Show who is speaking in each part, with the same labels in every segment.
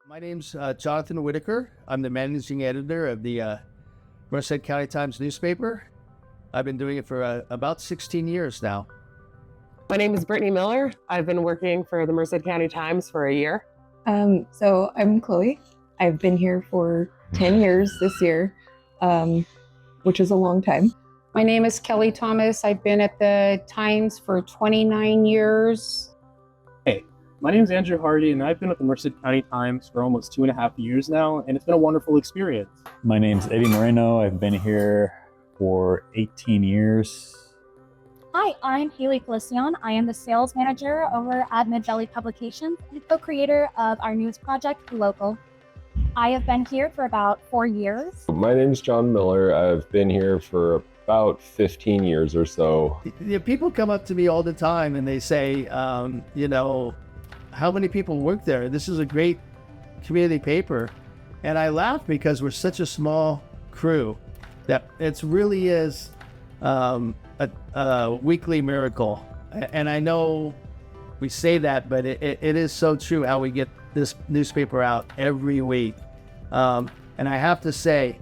Speaker 1: My name's Jonathan Whitaker. I'm the managing editor of the Merced County Times newspaper. I've been doing it for about 16 years now.
Speaker 2: My name is Brittany Miller. I've been working for the Merced County Times for a year.
Speaker 3: So I'm Chloe. I've been here for 10 years this year, which is a long time.
Speaker 4: My name is Kelly Thomas. I've been at the Times for 29 years.
Speaker 5: Hey, my name is Andrew Hardy, and I've been at the Merced County Times for almost 2.5 years now, and it's been a wonderful experience.
Speaker 6: My name's Eddie Moreno. I've been here for 18 years.
Speaker 7: Hi, I'm Haley Felicion. I am the sales manager over at Mid Valley Publications and co-creator of our newest project, Local. I have been here for about 4 years.
Speaker 8: My name's John Miller. I've been here for about 15 years or so.
Speaker 1: People come up to me all the time and they say, how many people work there? This is a great community paper. And I laugh because we're such a small crew that it really is a weekly miracle. And I know we say that, but it is so true how we get this newspaper out every week. And I have to say,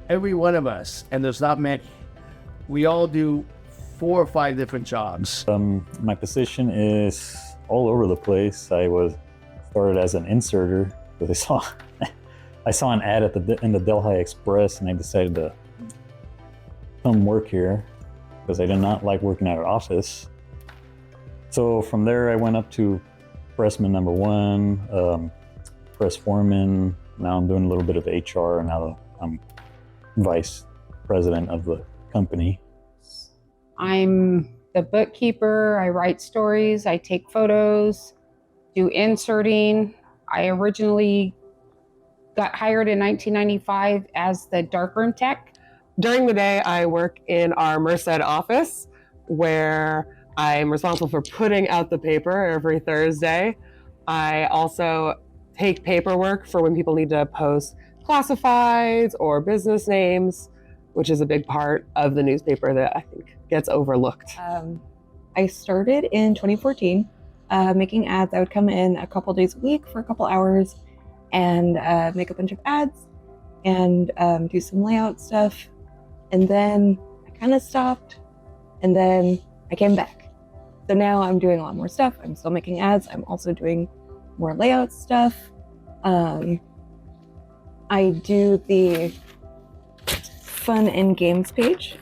Speaker 1: every one of us, and there's not many, we all do 4 or 5 different jobs.
Speaker 6: My position is all over the place. I started as an inserter because I saw an ad in the Delhi Express, and I decided to come work here because I did not like working at an office. So from there, I went up to pressman number 1, press foreman. Now I'm doing a little bit of HR, and now I'm vice president of the company.
Speaker 4: I'm the bookkeeper. I write stories. I take photos, do inserting. I originally got hired in 1995 as the darkroom tech.
Speaker 2: During the day, I work in our Merced office, where I'm responsible for putting out the paper every Thursday. I also take paperwork for when people need to post classifieds or business names, which is a big part of the newspaper that I think gets overlooked.
Speaker 3: I started in 2014 making ads. I would come in a couple days a week for a couple hours and make a bunch of ads and do some layout stuff. And then I kind of stopped, and then I came back. So now I'm doing a lot more stuff. I'm still making ads. I'm also doing more layout stuff. I do the fun and games page.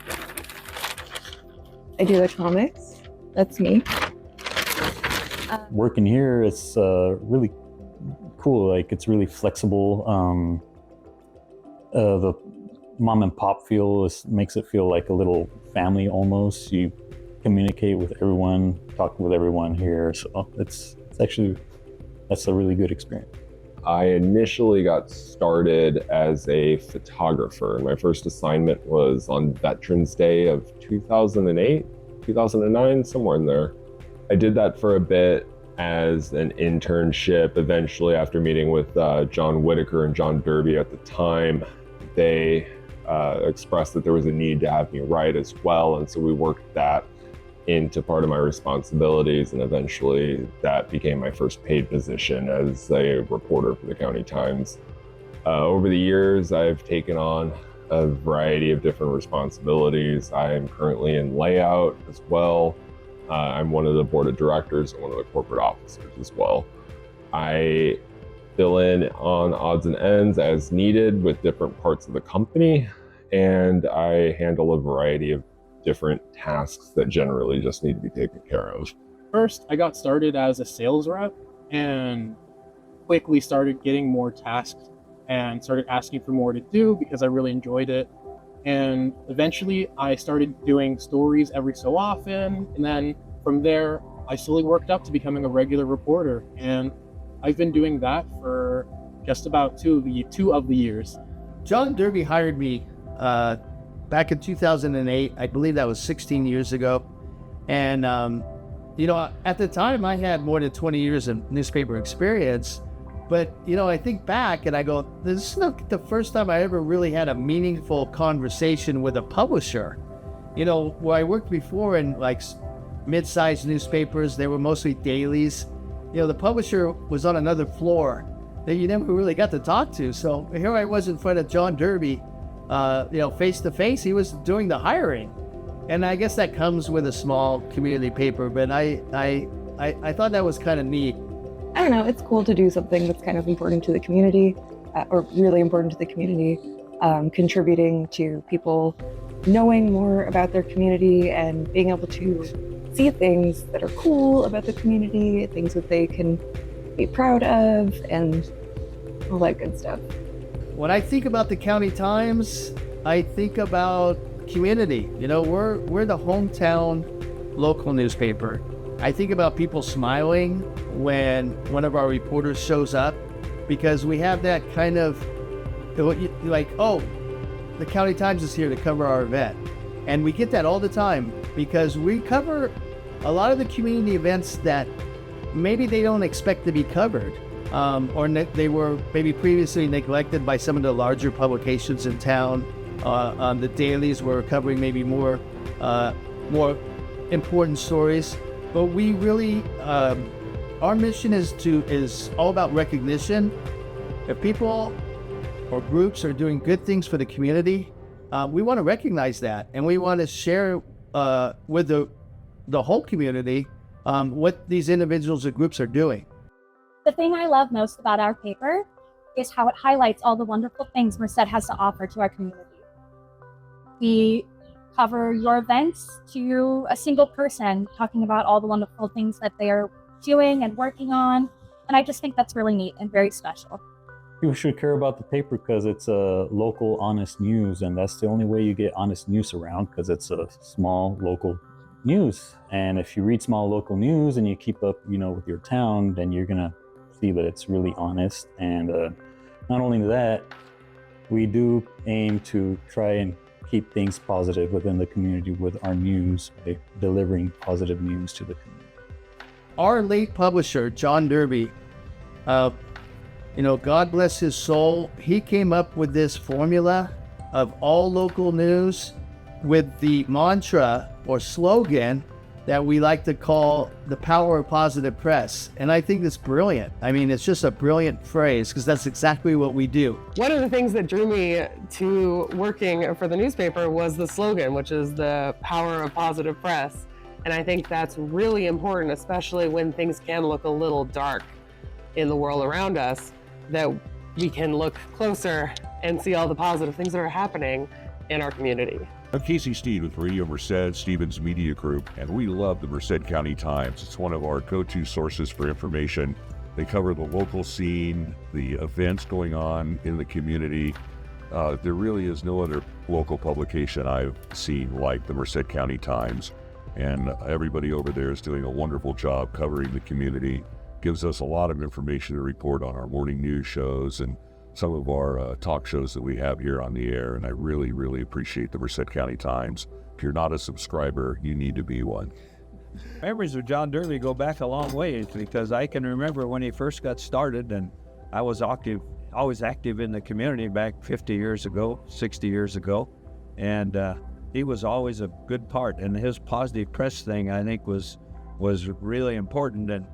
Speaker 3: I do the comics. That's me.
Speaker 6: Working here, it's really cool. Like, it's really flexible. The mom and pop feel makes it feel like a little family almost. You communicate with everyone, talk with everyone here. So that's a really good experience.
Speaker 8: I initially got started as a photographer. My first assignment was on Veterans Day of 2008, 2009, somewhere in there. I did that for a bit as an internship. Eventually, after meeting with John Whitaker and John Derby at the time, they expressed that there was a need to have me write as well. And so we worked that into part of my responsibilities, and eventually that became my first paid position as a reporter for the County Times. Over the years, I've taken on a variety of different responsibilities. I am currently in layout as well. I'm one of the board of directors and one of the corporate officers as well. I fill in on odds and ends as needed with different parts of the company, and I handle a variety of different tasks that generally just need to be taken care of.
Speaker 5: First, I got started as a sales rep and quickly started getting more tasks and started asking for more to do because I really enjoyed it. And eventually I started doing stories every so often. And then from there, I slowly worked up to becoming a regular reporter. And I've been doing that for just about two of the years.
Speaker 1: John Derby hired me back in 2008. I believe that was 16 years ago. And, at the time I had more than 20 years of newspaper experience. But, I think back and I go, this is the first time I ever really had a meaningful conversation with a publisher. Where I worked before in like mid-sized newspapers, they were mostly dailies. The publisher was on another floor that you never really got to talk to. So here I was in front of John Derby, face to face. He was doing the hiring. And I guess that comes with a small community paper, but I thought that was kind of neat.
Speaker 3: I don't know, it's cool to do something that's kind of important to the community, or really important to the community, contributing to people knowing more about their community and being able to see things that are cool about the community, things that they can be proud of, and all that good stuff.
Speaker 1: When I think about the County Times, I think about community. We're the hometown local newspaper. I think about people smiling when one of our reporters shows up, because we have that kind of like, oh, the County Times is here to cover our event. And we get that all the time because we cover a lot of the community events that maybe they don't expect to be covered, or they were maybe previously neglected by some of the larger publications in town. The dailies were covering maybe more important stories. But we really, our mission is all about recognition. If people or groups are doing good things for the community, we want to recognize that, and we want to share with the whole community what these individuals or groups are doing.
Speaker 7: The thing I love most about our paper is how it highlights all the wonderful things Merced has to offer to our community. We cover your events to a single person, talking about all the wonderful things that they're doing and working on. And I just think that's really neat and very special.
Speaker 6: People should care about the paper because it's a local, honest news, and that's the only way you get honest news around, because it's a small local news. And if you read small local news and you keep up, with your town, then you're gonna see that it's really honest. And not only that, we do aim to try and keep things positive within the community with our news, by delivering positive news to the community.
Speaker 1: Our late publisher, John Derby, God bless his soul, he came up with this formula of all local news with the mantra or slogan that we like to call the power of positive press. And I think it's brilliant. I mean, it's just a brilliant phrase because that's exactly what we do.
Speaker 2: One of the things that drew me to working for the newspaper was the slogan, which is the power of positive press. And I think that's really important, especially when things can look a little dark in the world around us, that we can look closer and see all the positive things that are happening in our community.
Speaker 9: I'm Casey Steed with Radio Merced, Stevens Media Group, and we love the Merced County Times. It's one of our go-to sources for information. They cover the local scene, the events going on in the community. There really is no other local publication I've seen like the Merced County Times, and everybody over there is doing a wonderful job covering the community. Gives us a lot of information to report on our morning news shows and some of our talk shows that we have here on the air, and I really, really appreciate the Merced County Times. If you're not a subscriber, you need to be one.
Speaker 10: Memories of John Derby go back a long way, because I can remember when he first got started, and I was always active in the community back 50 years ago, 60 years ago, and he was always a good part, and his positive press thing, I think, was really important, and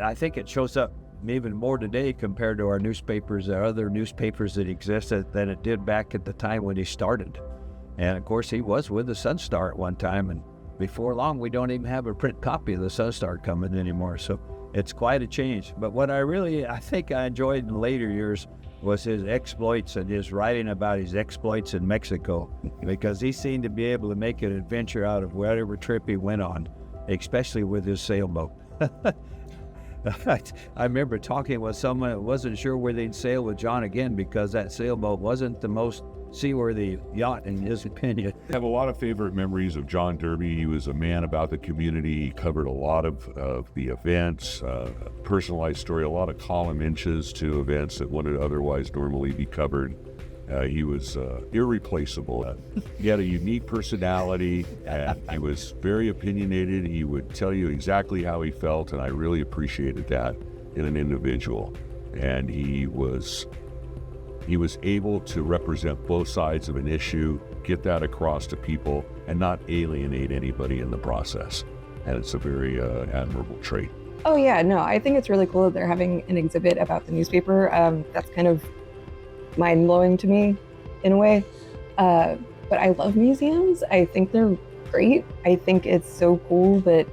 Speaker 10: I think it shows up even more today compared to our newspapers or other newspapers that existed than it did back at the time when he started. And of course, he was with the Sun Star at one time, and before long, we don't even have a print copy of the Sun Star coming anymore. So it's quite a change. But what I think I enjoyed in later years was his exploits and his writing about his exploits in Mexico, because he seemed to be able to make an adventure out of whatever trip he went on, especially with his sailboat. I remember talking with someone that wasn't sure where they'd sail with John again, because that sailboat wasn't the most seaworthy yacht in his opinion.
Speaker 9: I have a lot of favorite memories of John Derby. He was a man about the community. He covered a lot of the events, personalized story, a lot of column inches to events that wouldn't otherwise normally be covered. He was irreplaceable. He had a unique personality, and he was very opinionated. He would tell you exactly how he felt, and I really appreciated that in an individual. And he was able to represent both sides of an issue, get that across to people, and not alienate anybody in the process. And it's a very admirable trait.
Speaker 3: Oh yeah, no, I think it's really cool that they're having an exhibit about the newspaper. That's kind of mind-blowing to me in a way. But I love museums. I think they're great. I think it's so cool that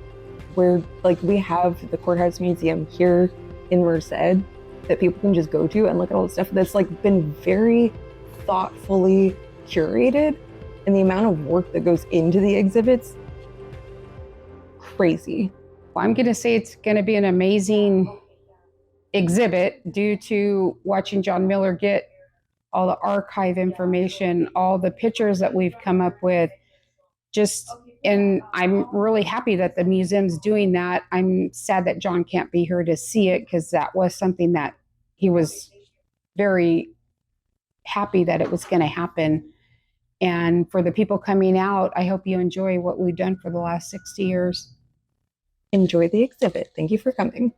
Speaker 3: we have the Courthouse Museum here in Merced that people can just go to and look at all the stuff that's like been very thoughtfully curated, and the amount of work that goes into the exhibits, crazy.
Speaker 4: Well, I'm going to say it's going to be an amazing exhibit due to watching John Miller get all the archive information, all the pictures that we've come up with. And I'm really happy that the museum's doing that. I'm sad that John can't be here to see it because that was something that he was very happy that it was going to happen. And for the people coming out, I hope you enjoy what we've done for the last 60 years.
Speaker 3: Enjoy the exhibit. Thank you for coming.